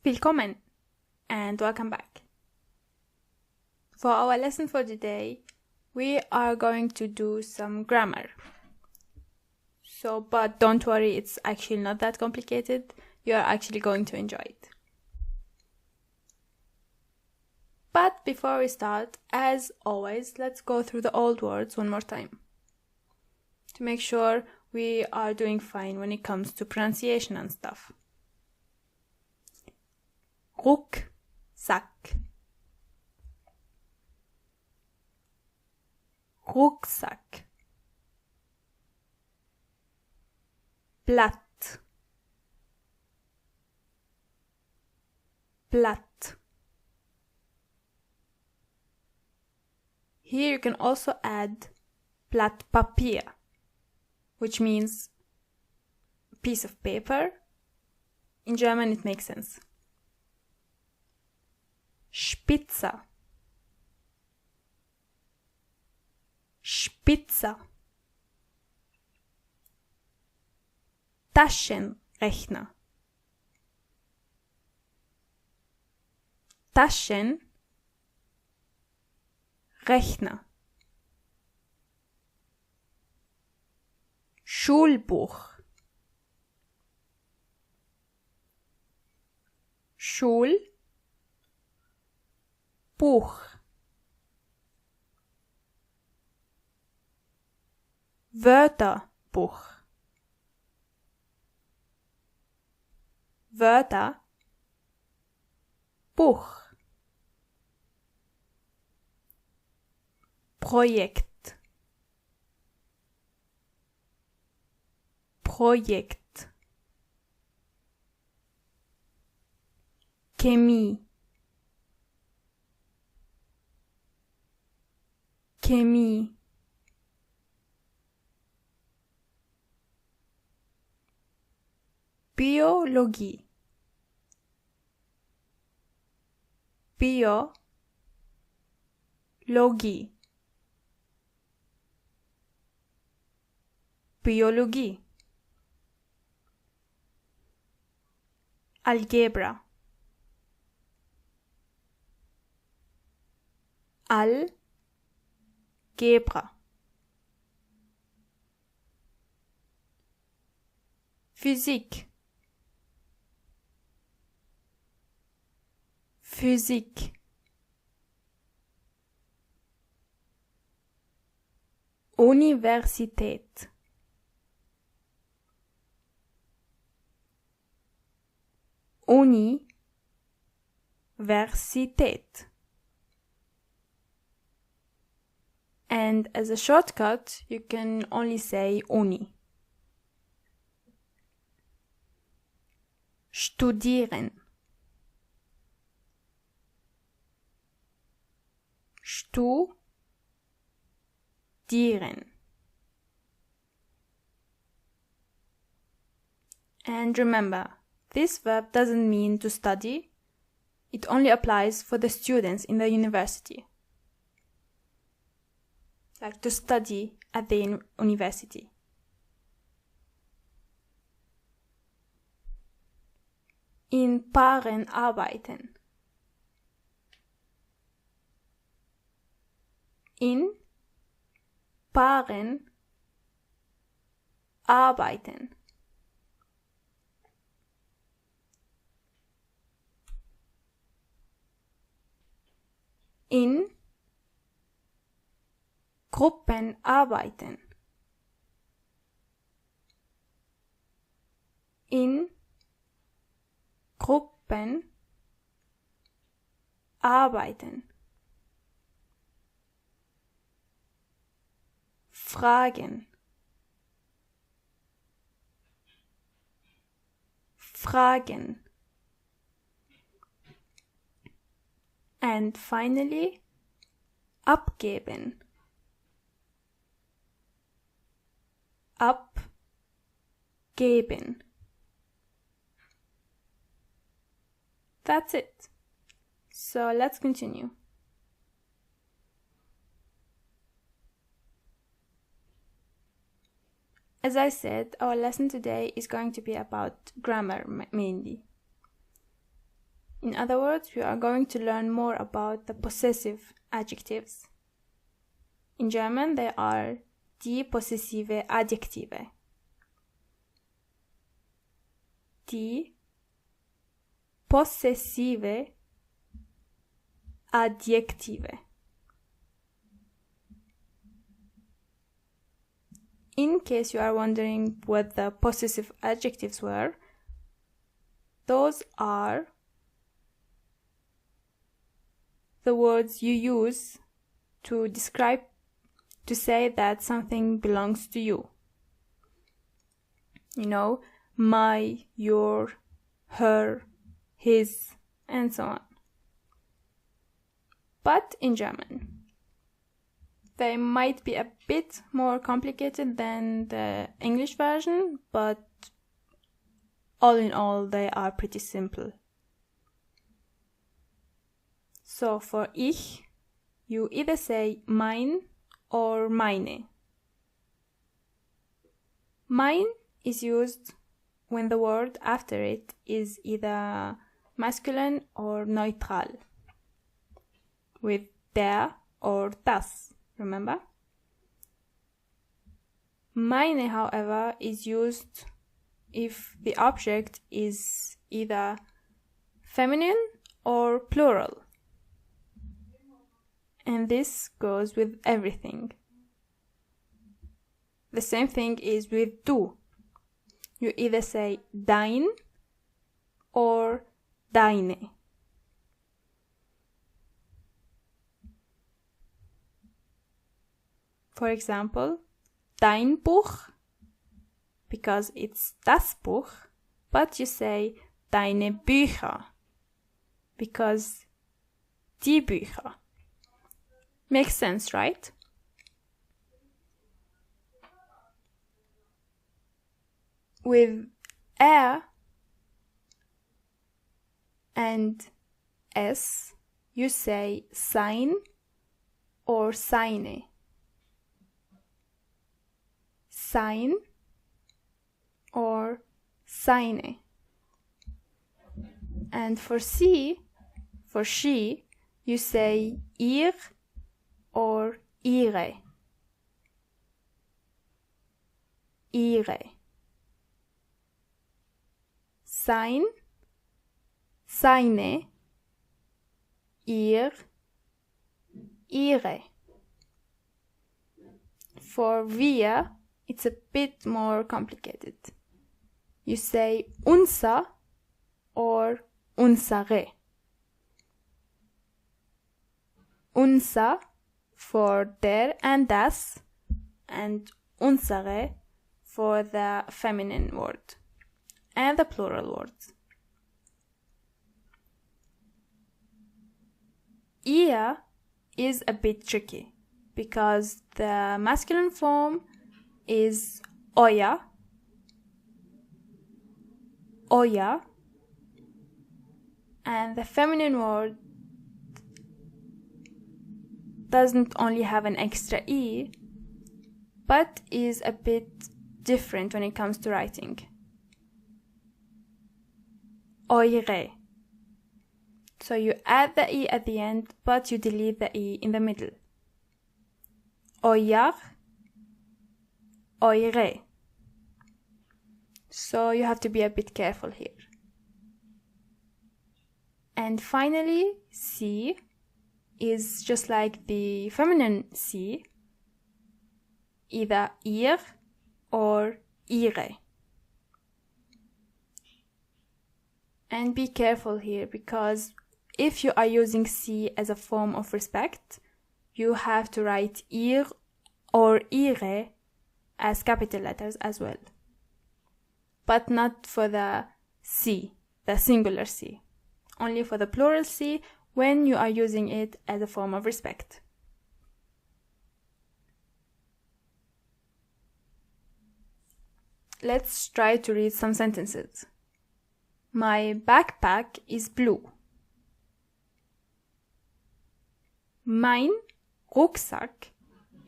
Willkommen and welcome back. For our lesson for today, we are going to do some grammar. But don't worry, it's actually not that complicated. You are actually going to enjoy it. But before we start, as always, let's go through the old words one more time to make sure we are doing fine when it comes to pronunciation and stuff. Rucksack, Rucksack, Blatt, Blatt. Here you can also add Blatt Papier, which means piece of paper. In German it makes sense. Spitzer, Spitzer, Taschenrechner, Taschenrechner, Schulbuch, Schulbuch, Wörterbuch, Wörterbuch, Projekt, Projekt, Chemie, Chemie, Biologie, Biologie, Biologie, Algebra, Algebra, Physik, Physik, Universität, Universität. And as a shortcut, you can only say Uni. Studieren, Studieren. And remember, this verb doesn't mean to study. It only applies for the students in the university. Like to study at the university. In Paaren arbeiten. In Paaren arbeiten. In Gruppen arbeiten. In Gruppen arbeiten. Fragen. Fragen. And finally, abgeben. Abgeben. That's it. So let's continue. As I said, our lesson today is going to be about grammar mainly. In other words, we are going to learn more about the possessive adjectives. In German, they are die possessive Adjektive. Die possessive Adjektive. In case you are wondering what the possessive adjectives were, those are the words you use to describe, to say that something belongs to you. You know, my, your, her, his, and so on. But in German, they might be a bit more complicated than the English version, but all in all, they are pretty simple. So for ich, you either say mein or meine. Mein is used when the word after it is either masculine or neutral, with der or das, remember? Meine, however, is used if the object is either feminine or plural. And this goes with everything. The same thing is with du. You either say dein or deine. For example, dein Buch, because it's das Buch, but you say deine Bücher, because die Bücher. Makes sense, right? With and s, you say sein or seine. Sein or seine. And for she, you say ihr or ihre. Ihre. Sein, seine, ihr, ihre. For wir, it's a bit more complicated. You say unser or unsere. Unser for der and das, and unsere for the feminine word and the plural words. Ihr is a bit tricky because the masculine form is euer, and the feminine word doesn't only have an extra e, but is a bit different when it comes to writing. Eure. So you add the e at the end, but you delete the e in the middle. Euer, eure. So you have to be a bit careful here. And finally, sie is just like the feminine sie, either ihr or ihre. And be careful here, because if you are using sie as a form of respect, you have to write ihr or ihre as capital letters as well. But not for the sie, the singular sie. Only for the plural sie when you are using it as a form of respect. Let's try to read some sentences. My backpack is blue. Mein Rucksack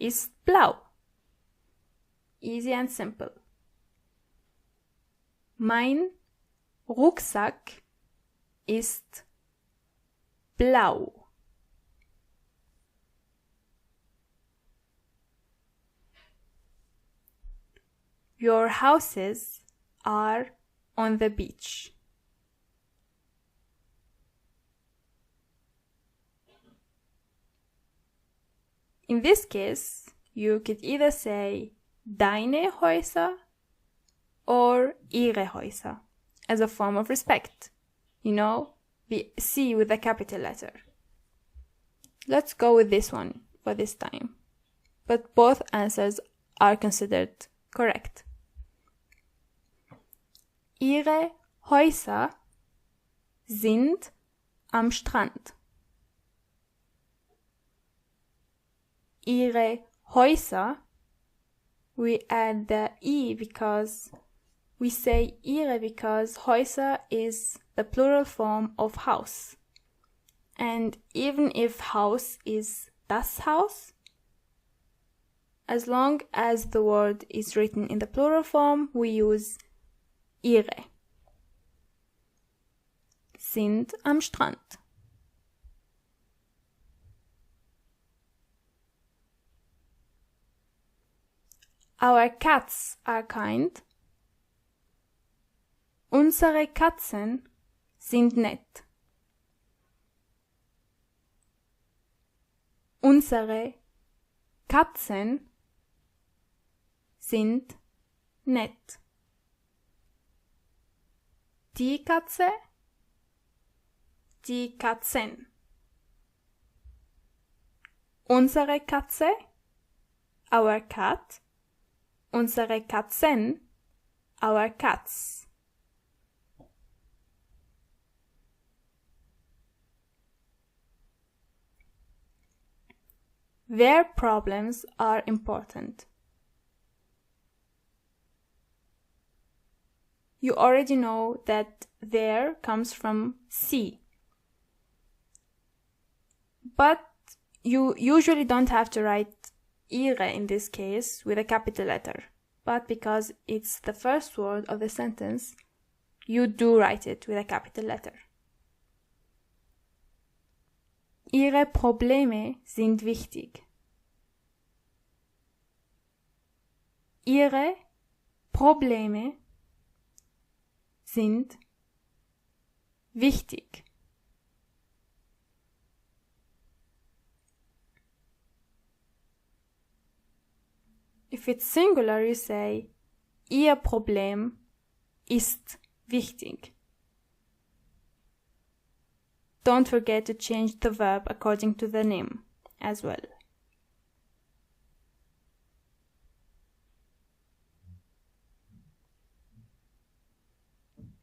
ist blau. Easy and simple. Mein Rucksack ist blau. Your houses are on the beach. In this case, you could either say deine Häuser or ihre Häuser as a form of respect. You know, the C with the capital letter. Let's go with this one for this time. But both answers are considered correct. Ihre Häuser sind am Strand. Ihre Häuser, we add the I because we say ihre because Häuser is the plural form of house. And even if house is das Haus, as long as the word is written in the plural form, we use ihre. Sind am Strand. Our cats are kind. Unsere Katzen sind nett. Unsere Katzen sind nett. Die Katze, die Katzen. Unsere Katze, our cat. Unsere Katzen, our cats. Their problems are important. You already know that their comes from C. But you usually don't have to write ihre in this case with a capital letter. But because it's the first word of the sentence, you do write it with a capital letter. Ihre Probleme sind wichtig. Ihre Probleme sind wichtig. If it's singular, you say, Ihr Problem ist wichtig. Don't forget to change the verb according to the name as well.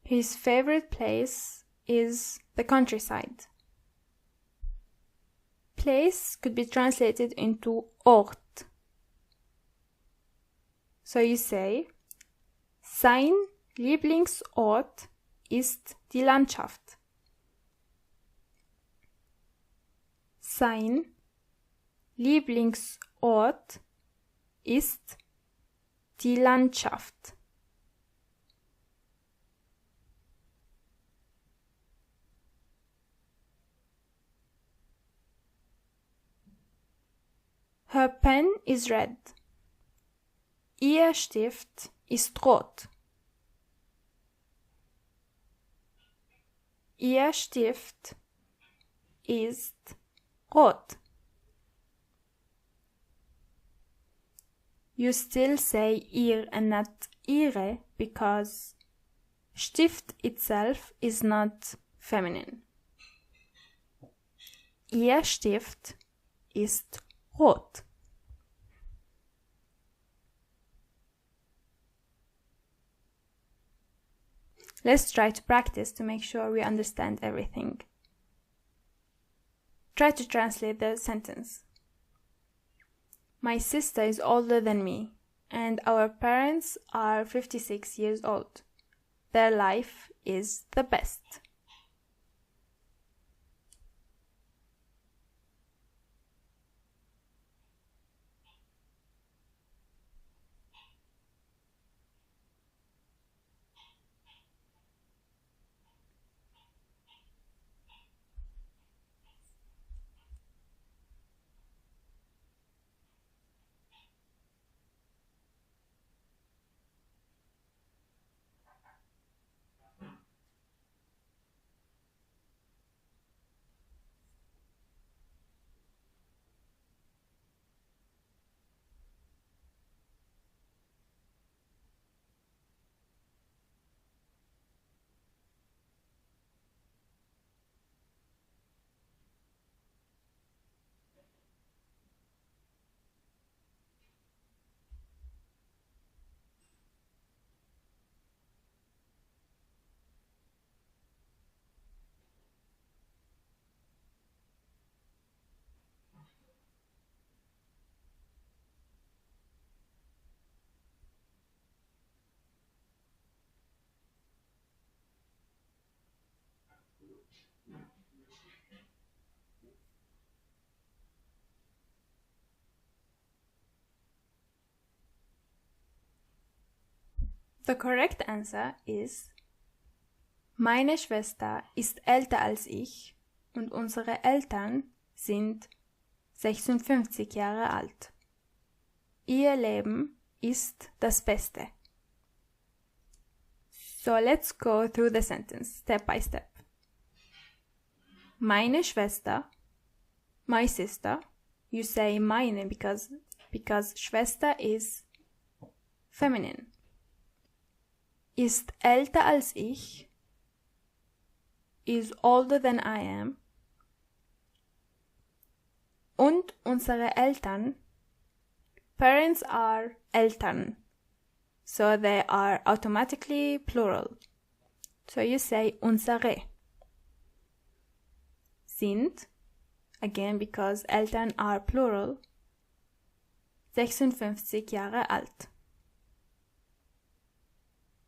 His favorite place is the countryside. Place could be translated into Ort. So you say, sein Lieblingsort ist die Landschaft. Sein Lieblingsort ist die Landschaft. Her pen is red. Ihr Stift ist rot. Ihr Stift ist rot. You still say ihr and not ihre because Stift itself is not feminine. Ihr Stift ist rot. Let's try to practice to make sure we understand everything. Try to translate the sentence. My sister is older than me, and our parents are 56 years old. Their life is the best. The correct answer is: Meine Schwester ist älter als ich und unsere Eltern sind 56 Jahre alt. Ihr Leben ist das Beste. So let's go through the sentence step by step. Meine Schwester, my sister, you say meine because Schwester is feminine. Ist älter als ich, is older than I am. Und unsere Eltern, parents are Eltern, so they are automatically plural. So you say unsere. Sind, again because Eltern are plural, 56 Jahre alt.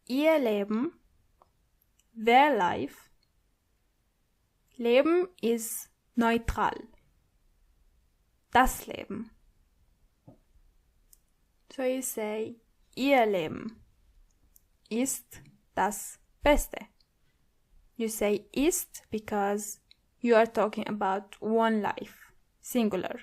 Ihr Leben, their life. Leben is neutral. Das Leben. So you say, ihr Leben ist das Beste. You say ist because you are talking about one life, singular.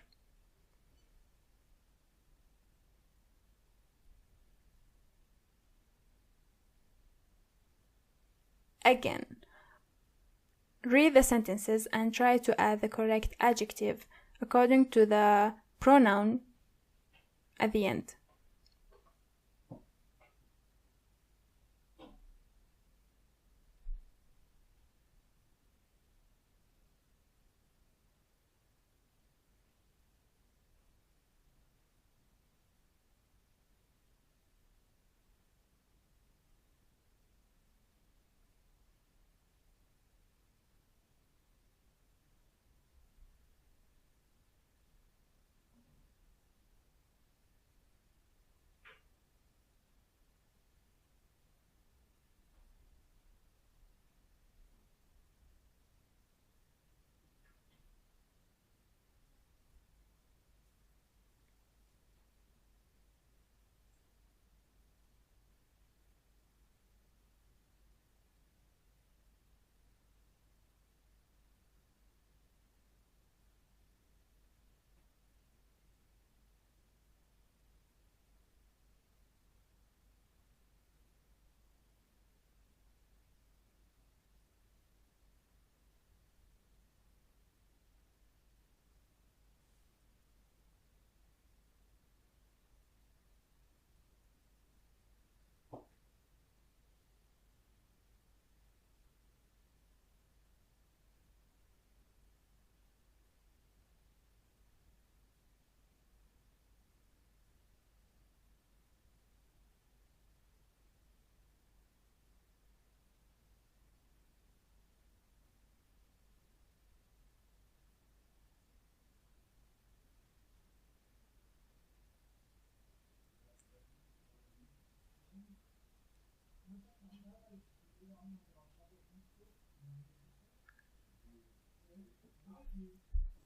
Again, read the sentences and try to add the correct adjective according to the pronoun at the end.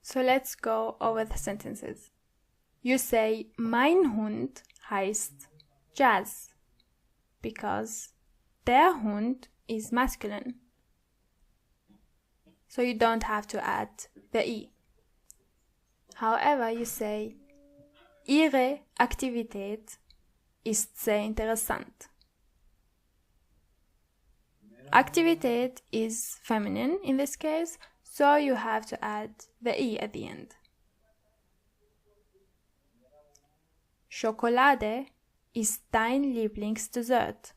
So let's go over the sentences. You say, mein Hund heißt Jazz because der Hund is masculine. So you don't have to add the E. However, you say, ihre Aktivität ist sehr interessant. Aktivität is feminine in this case, so you have to add the E at the end. Schokolade ist dein Lieblingsdessert.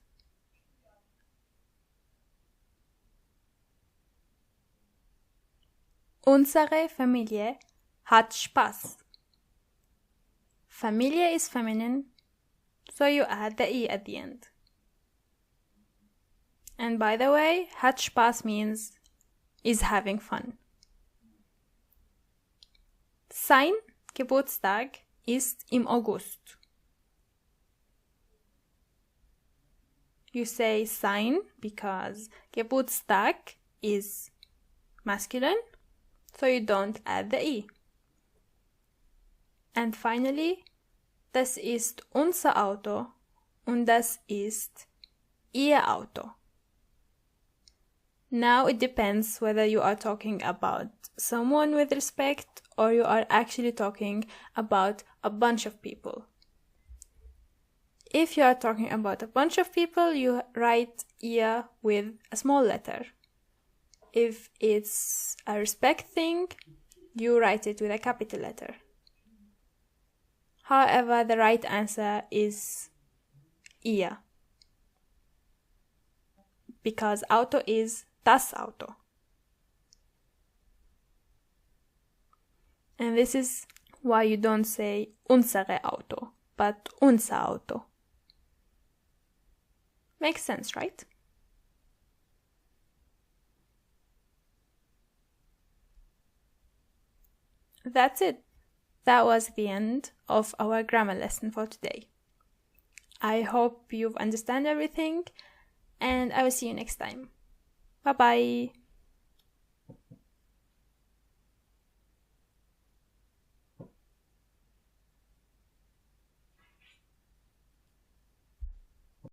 Unsere Familie hat Spaß. Familie is feminine, so you add the E at the end. And by the way, hat Spaß means is having fun. Sein Geburtstag ist im August. You say sein because Geburtstag is masculine, so you don't add the E. And finally, das ist unser Auto und das ist Ihr Auto. Now it depends whether you are talking about someone with respect or you are actually talking about a bunch of people. If you are talking about a bunch of people, you write Ihr with a small letter. If it's a respect thing, you write it with a capital letter. However, the right answer is Ihr, because Auto is das Auto. And this is why you don't say unsere Auto, but unser Auto. Makes sense, right? That's it. That was the end of our grammar lesson for today. I hope you've understood everything, and I will see you next time. Bye bye!